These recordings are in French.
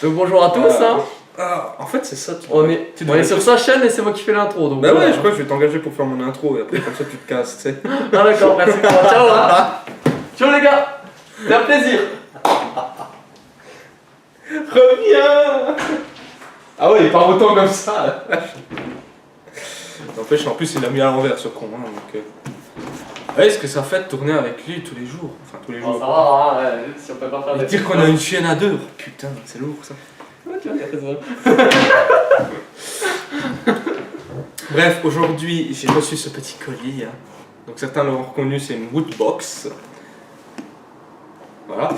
Donc bonjour à tous, hein. En fait, c'est ça. On est sur sa chaîne et c'est moi qui fais l'intro. Donc Bah voilà. ouais, je crois que je vais t'engager pour faire mon intro et après, comme ça, tu te casses, tu sais. Ah d'accord, merci. Ciao, hein. Ciao les gars. C'est un plaisir. Reviens. Ah ouais, il part autant comme ça. N'empêche, en plus, il l'a mis à l'envers, ce con. Hein, donc, ouais, ce que ça fait de tourner avec lui tous les jours. Enfin, tous les Bon, jours. ça va, hein, ouais, si on peut pas faire Et des dire qu'on a une chienne à deux. Putain, c'est lourd, ça. Ouais, tu vois, t'as raison. Bref, aujourd'hui, j'ai reçu ce petit colis. Hein. Donc, certains l'auront reconnu, c'est une Woodbox. Voilà.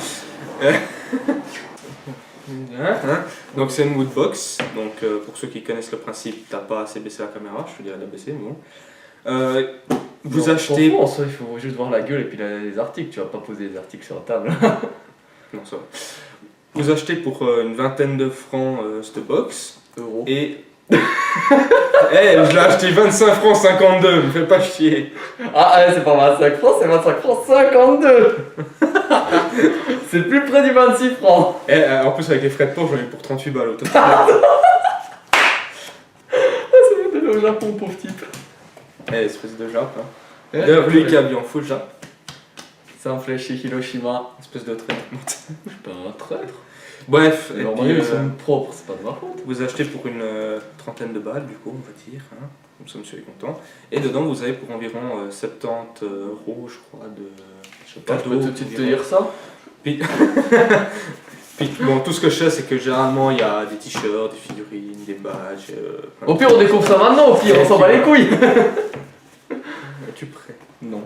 Donc c'est une Woodbox. Donc pour ceux qui connaissent le principe, t'as pas assez baissé la caméra, je te dirais de la baisser, mais bon. Vous achetez. En soi, il faut juste voir la gueule et puis les articles. Tu vas pas poser les articles sur la table. Non, ça va. Vous achetez pour une vingtaine de francs cette box. Euros. Et. Je l'ai acheté 25 francs 52, me fais pas chier. Ah ouais, c'est pas 25 francs, c'est 25 francs 52. C'est plus près du 26 francs. En plus avec les frais de port, j'en ai pour 38 balles au total. Ah, c'est bon, au Japon, pauvre type. Espèce de Jap. Hein. D'ailleurs, lui qui est habillé en full Jap. C'est un flèche chez Hiroshima. Espèce de traître. Je suis pas un traître. Bref, et Normalement, puis, ils sont propres, c'est pas de ma faute. vous achetez pour une trentaine de balles, du coup, on va dire. Hein. Comme ça, monsieur est content. Et dedans, vous avez pour environ 70 euros, je crois, de. Je sais pas, Je peux tout de suite te dire ça. Puis, bon, tout ce que je sais, c'est que généralement, il y a des t-shirts, des figurines, des badges. Au pire, on découvre ça maintenant, au pire, on s'en bat les couilles. Es-tu prêt? Non.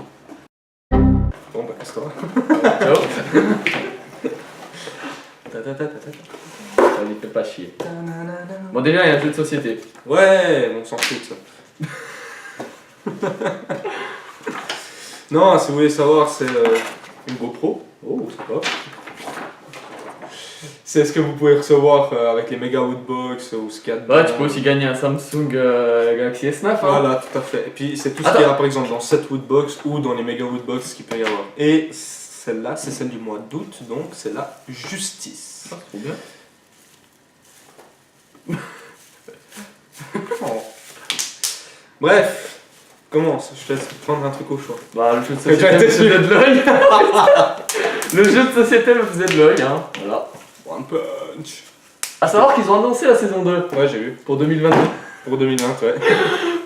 Bon, bah, casse-toi. Ciao. Ça lui fait pas chier. Bon, déjà, il y a un jeu de société. Ouais, on s'en fout de ça. Non, si vous voulez savoir, c'est une GoPro. Oh, c'est pas. C'est ce que vous pouvez recevoir avec les Mega Woodbox ou ce qu'il y a dedans. Ouais, tu peux aussi gagner un Samsung Galaxy S9. Hein. Voilà, tout à fait. Et puis c'est tout ce qu'il y a par exemple dans cette Woodbox ou dans les Mega Woodbox qu'il peut y avoir. Et celle-là, c'est celle du mois d'août, donc c'est la Justice. Ah, trop bien. Oh. Bref, commence, je te laisse prendre un truc au choix. Bah, le jeu de société me faisait de l'œil. Le jeu de société me faisait de l'œil, hein. Voilà. One Punch. À savoir qu'ils ont annoncé la saison 2 Ouais, j'ai vu. pour 2022. Pour 2020, ouais.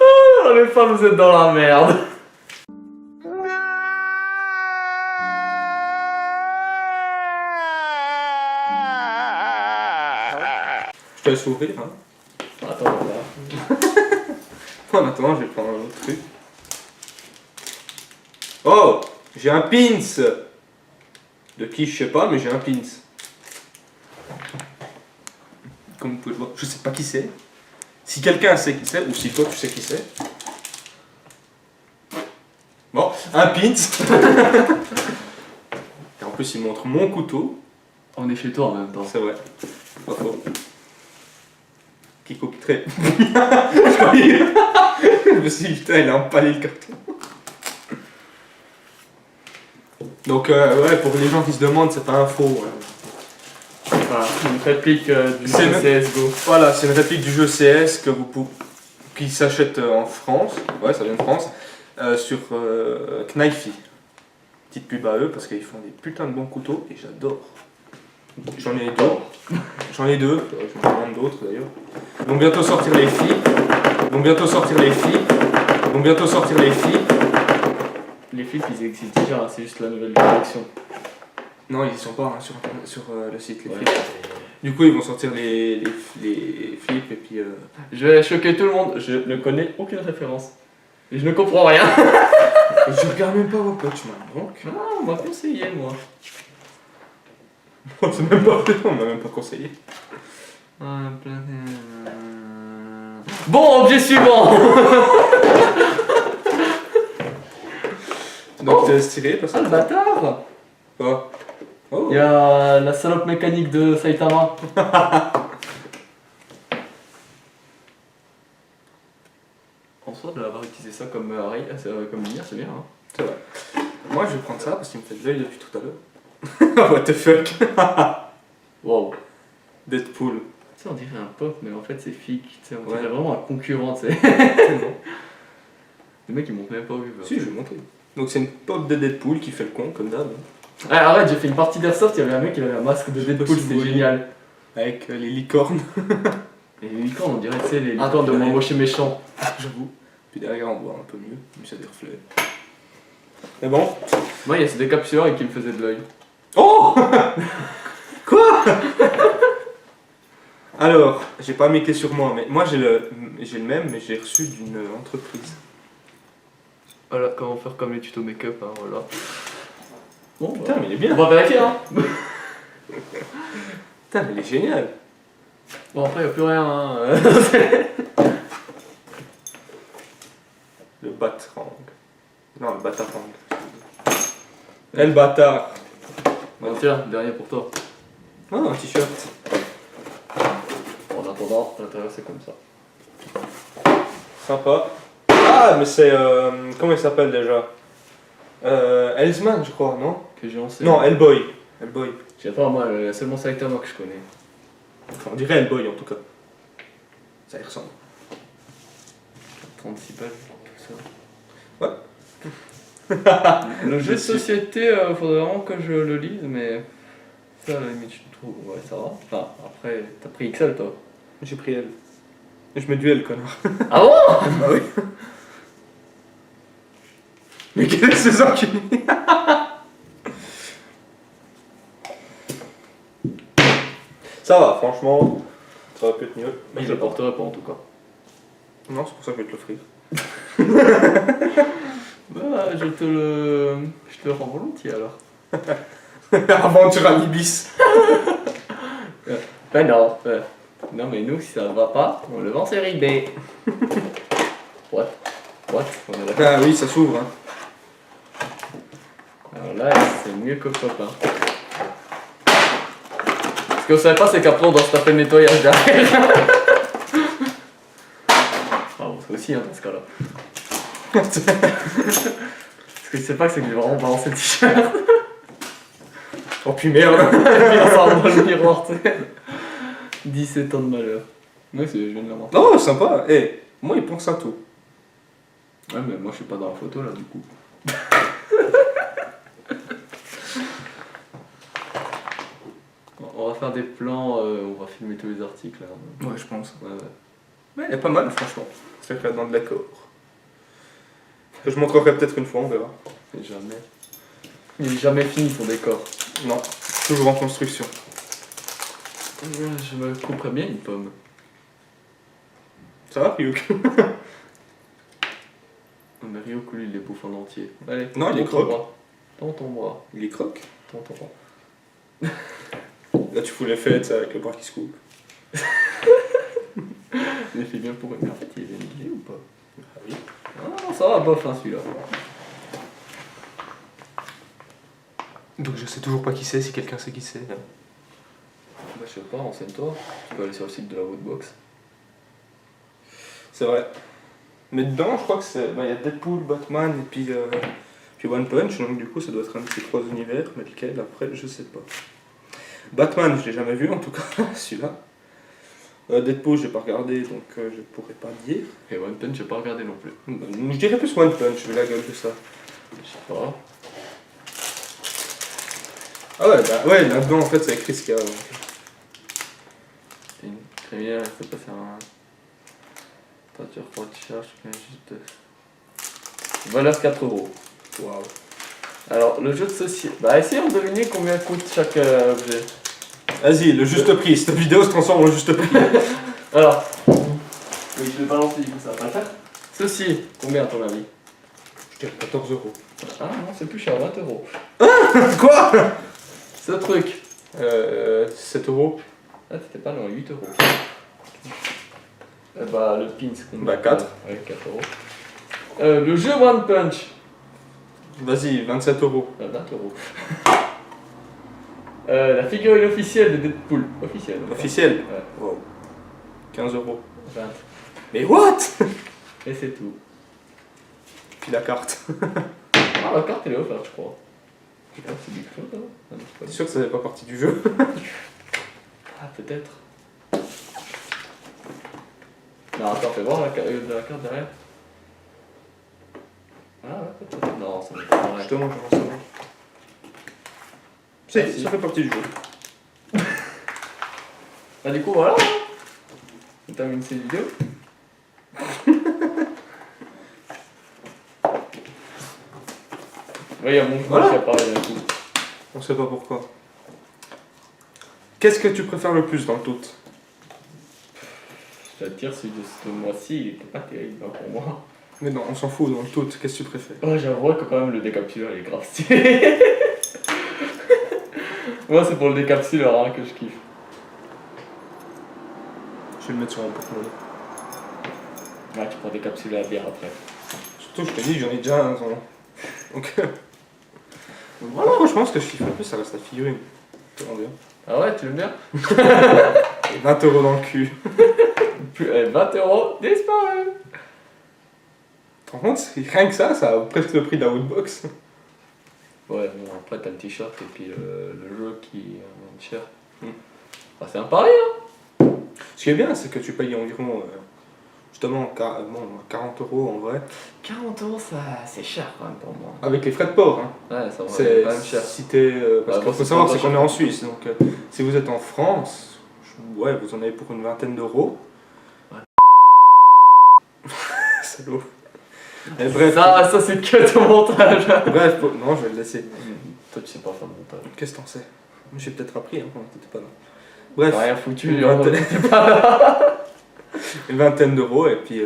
Oh, les femmes, vous êtes dans la merde. Je te laisse ouvrir, hein. Attends, voilà. En attendant, je vais prendre un autre truc. Oh, j'ai un pins. De qui, je sais pas, mais j'ai un pins. Comme vous pouvez le voir, je sais pas qui c'est. Si quelqu'un sait qui c'est, ou si toi tu sais qui c'est. Bon, un pins. Et en plus, il montre mon couteau. On est chez toi en même temps. C'est vrai. Pas faux. Qui coquerait. Je me suis dit, putain, il a empalé le carton. Donc, ouais, pour les gens qui se demandent, c'est pas un faux. Voilà, une réplique du C'est jeu CSGO. Voilà, c'est une réplique du jeu CS que qui s'achète en France. Ouais, ça vient de France. Sur Knifey. Petite pub à eux parce qu'ils font des putains de bons couteaux et j'adore. J'en ai deux. J'en ai deux. Je m'en demande d'autres d'ailleurs. Ils vont bientôt sortir les filles. Les flips, ils existent déjà, c'est juste la nouvelle collection. Non, ils sont pas hein, sur le site, les flips. Du coup, ils vont sortir les flips et puis. Je vais choquer tout le monde, je ne connais aucune référence. Et je ne comprends rien. Et je regarde même pas One Punch Man, donc. Non, on m'a conseillé, moi. C'est même pas on m'a même pas conseillé. Bon, objet suivant. Donc t'es stylé parce que. Ah, le bâtard. Quoi? Oh. Il y a la salope mécanique de Saitama. En soi, de l'avoir utilisé ça comme lumière, c'est bien. Hein. C'est vrai. Moi je vais prendre ça parce qu'il me fait de l'œil depuis tout à l'heure. What the fuck? Wow. Deadpool. Tu sais, on dirait un pop, mais en fait c'est fic. Tu sais, on Ouais. dirait vraiment un concurrent, tu sais. Tellement. Les mecs ils m'ont même pas vu. Si, je vais montrer. Donc c'est une pop de Deadpool qui fait le con, comme d'hab. Ah, arrête, j'ai fait une partie d'Airsoft, il y avait un mec qui avait un masque de Deadpool, possible, c'était oui. génial. Avec les licornes. Et les licornes, on dirait, tu sais, les Ah, licornes de purée. mon moche et méchant. J'avoue. Puis derrière, on voit un peu mieux, mais c'est des reflets. Mais bon. Moi, il y a ce décapsuleur et qui me faisait de l'œil. Oh Quoi Alors, j'ai pas mes clés sur moi, mais moi j'ai le même, mais j'ai reçu d'une entreprise. Voilà, comment faire comme les tutos make-up, hein, voilà. Bon, Putain, mais il est bien. on va vérifier, hein. Putain, mais il est génial. Bon, après, il n'y a plus rien, hein. Le Batrang. Non, le Batarang. Eh, le bâtard. Bon, tiens, dernier pour toi. Ah, un t-shirt. En attendant, à l'intérieur, c'est comme ça. Sympa. Ah, mais c'est. Comment il s'appelle déjà Hellsman, je crois, non? Que j'ai lancé. Non, Hellboy. Hellboy. Je sais pas, moi, seulement Saitama que je connais. Enfin, on dirait Hellboy en tout cas. Ça y ressemble. 36 pages, tout ça. Ouais. Le jeu de société, faudrait vraiment que je le lise, mais ça, à la limite, je trouve, ouais, ça va. Enfin, après, t'as pris XL, toi. J'ai pris L. Je me duel, connard. Ah bon? Bah oui. Mais quel est ces enculés? Ça va, franchement, ça aurait pu être mieux. Mais je le porterai pas, en tout cas. Non, c'est pour ça que je vais te l'offrir. Bah, je te le rends volontiers, alors. Aventure à Ibis. Ben non, non, mais nous, si ça va pas, on le vend série B. What? What? On est d'accord. Ah oui, ça s'ouvre. Hein. Alors là, c'est mieux que pop, hein. Ce que vous savez pas, c'est qu'après, on doit se taper le nettoyage derrière. Ah bon, c'est aussi, hein, dans ce cas-là. Ce que je sais pas, c'est que j'ai vraiment balancé le t-shirt. Oh puis merde. Et puis on s'en dans le miroir, tu sais. 17 ans de malheur. Ouais, je viens de l'avoir. Oh, sympa. Eh, moi, il pense à tout. Ouais, mais moi, je suis pas dans la photo, là, du coup. On va faire des plans, on va filmer tous les articles, là. Ouais, je pense. Ouais, ouais. Ouais, il est pas mal, franchement. C'est fait dans de l'accord. Je montrerai peut-être une fois, on verra. Et jamais. Il est jamais fini, ton décor. Non, toujours en construction. Je me couperais bien une pomme. Ça va, Ryuk? Mais Ryoko, lui, il les bouffe en entier. Allez, Non, il est dans ton croque. bras. Dans ton bras. Il est croque. Dans ton bras. Là, tu fous les fêtes avec le bras qui se coupe. Il est fait bien pour eux. Mais en fait, il est négligé ou pas? Ah oui. Ah non, ça va, bof, hein, celui-là. Donc je sais toujours pas qui c'est, si quelqu'un sait qui c'est. Bah, je sais pas, renseigne-toi. Tu peux aller sur le site de la Woodbox. C'est vrai. Mais dedans, je crois que c'est. Bah, il y a Deadpool, Batman et puis One Punch, donc du coup, ça doit être un de ces trois univers, mais lequel après, je sais pas. Batman, je l'ai jamais vu en tout cas, celui-là. Deadpool, j'ai pas regardé, donc je pourrais pas dire. Et One Punch, j'ai pas regardé non plus. Je dirais plus One Punch, vu la gueule de ça. Je sais pas. Ah ouais, bah ouais, là-dedans en fait c'est écrit ce qu'il y a. Donc. C'est une crémière, c'est pas ça. Température pour le t-shirt, je viens juste. Valeur 4 €. Waouh. Alors, le jeu de société. Bah, essayons de deviner combien coûte chaque objet. Vas-y, le juste prix, cette vidéo se transforme en juste prix. Alors, oui, je vais balancer, du coup, ça va pas le faire. Ceci, combien à ton avis? Je dirais 14 €. Ah non, c'est plus cher, 20 €. Quoi? Ce truc. 7 €. Ah, c'était pas loin, 8 €. Bah, le pins, combien? Bah, 4. Ouais, 4 €. Le jeu One Punch. Vas-y, 27 €. 20 €. La figurine officielle de Deadpool. Officielle. donc, Officiel. Ouais, Wow. 15 €. 20. Mais what? Et c'est tout. Puis la carte. Ah, la carte elle est offerte, je crois. Je sais pas si c'est du code, hein. Ah, non, c'est pas T'es du- sûr que ça fait pas partie du jeu? Ah, peut-être. Non, attends, fais voir la carte derrière. Ah ouais, peut-être. Non, ça n'est pas vrai. Justement, je pense savoir. Ça fait partie du jeu. Ah, du coup, voilà. On termine cette vidéo. Oui, il y a mon Voilà. qui apparaît d'un coup. On sait pas pourquoi. Qu'est-ce que tu préfères le plus dans le tout? Je dois te dire, celui de ce mois-ci, il était pas terrible hein, pour moi. Mais non, on s'en fout dans le tout. Qu'est-ce que tu préfères? Oh, j'avoue que quand même le décapsuleur il est grave stylé. Moi, c'est pour le décapsuleur hein, que je kiffe. Je vais le mettre sur mon porte-monnaie. Ouais, tu pourras décapsuler la bière après. Surtout, je te dis, j'en ai déjà un. Donc. Voilà, franchement, ce que je kiffe le plus, ça reste la figurine. C'est vraiment bien. Ah ouais, tu l'aimes bien? Et 20 € dans le cul. Plus, 20 € disparu. Par contre, rien que ça a presque le prix de la Woodbox. Ouais, bon, après t'as le t-shirt et puis le jeu qui est cher. Bah, c'est un pari, hein. Ce qui est bien, c'est que tu payes environ justement 40 € en vrai. 40 €, ça, c'est cher quand même pour moi. Avec les frais de port. Hein. Ouais, ça va C'est quand même cher. si t'es. Parce Ouais, qu'il bon, faut c'est savoir, pas c'est qu'on est cher. en Suisse. Donc si vous êtes en France, ouais, vous en avez pour une vingtaine d'euros. Ouais. Salaud. Et bref. Ça c'est que ton montage. Bref, non, je vais le laisser. Toi, tu sais pas faire le montage. Qu'est-ce que t'en sais? J'ai peut-être appris hein, quand t'étais pas là. Bref, Rien foutu, une on vingtaine, était pas là. une vingtaine d'euros et puis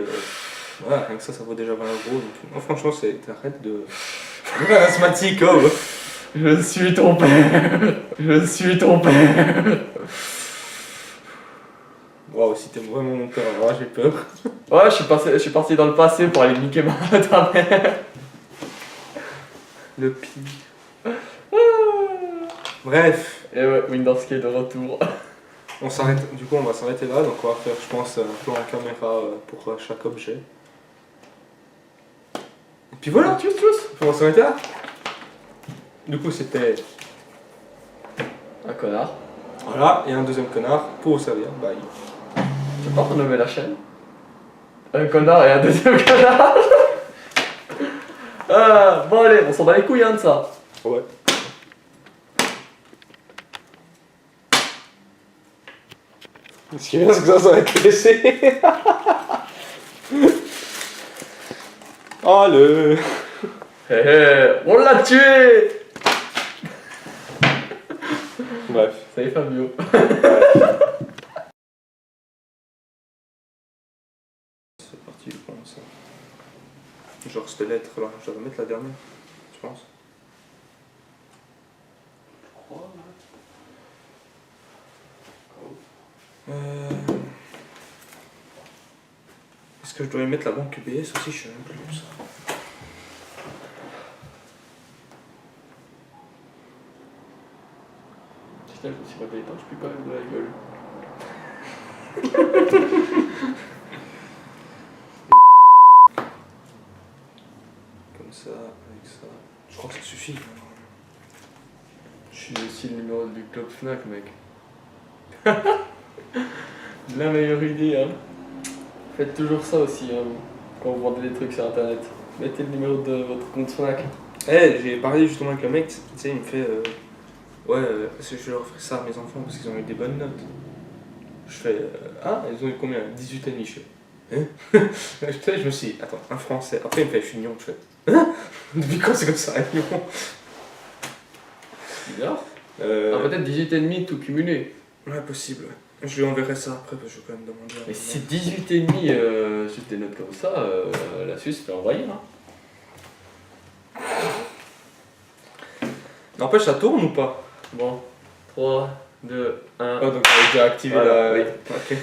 voilà, rien que ça vaut déjà 20 €. Donc, non, franchement, t'arrêtes de. Un asthmatique, oh! Je suis ton père. Je suis ton père. Waouh, si t'aimes vraiment mon père, alors là, j'ai peur. Ouais, je suis parti dans le passé pour aller niquer ta mère. Le pire. Bref, Et ouais, Windows qui est de retour. on s'arrête. Du coup, on va s'arrêter là. Donc, on va faire, je pense, un plan en caméra pour chaque objet. Et puis voilà, Tchuss. on va s'arrêter là. Du coup, c'était. Un connard. Voilà, et un deuxième connard pour vous servir. Bye. Tu peux pas renommer la chaîne? Un connard et un deuxième connard. Bon allez, on s'en bat les couilles hein, de ça. Ouais. Ce qui est bien, c'est que ça va être laissé. Oh le. On l'a tué. Bref. Salut Fabio. C'est parti, je pense. Genre cette lettre là, je dois mettre la dernière, je pense. Est-ce que je dois y mettre la banque UBS aussi? Je sais même plus ça. Putain, je me suis réveillé tant que je pue quand même de la gueule. Comme ça, avec ça. Je crois que ça suffit. Je suis aussi le numéro du club Fnac, mec. La meilleure idée, hein. Faites toujours ça aussi, hein, quand vous vendez des trucs sur internet. Mettez le numéro de votre compte Fnac. J'ai parlé justement avec le mec, tu sais, il me fait ouais, est-ce que je leur ferai ça à mes enfants parce qu'ils ont eu des bonnes notes. Je fais ah, ils ont eu combien? 18 et demi, je fais. Hein? Je me suis dit, attends, un français. Après, il me fait, je suis Lyon, je fais. Hein? Depuis quand c'est comme ça, Lyon? Bizarre. Ah, peut-être 18,5 tout cumulé. Ouais, possible. Je lui enverrai ça après parce que je vais quand même demander. Mais si c'est 18,5 juste des notes comme ça, la Suisse peut envoyer. Hein. N'empêche, ça tourne ou pas? Bon, 3, 2, 1. Ah, donc j'avais déjà activé Voilà, la. oui. Ok.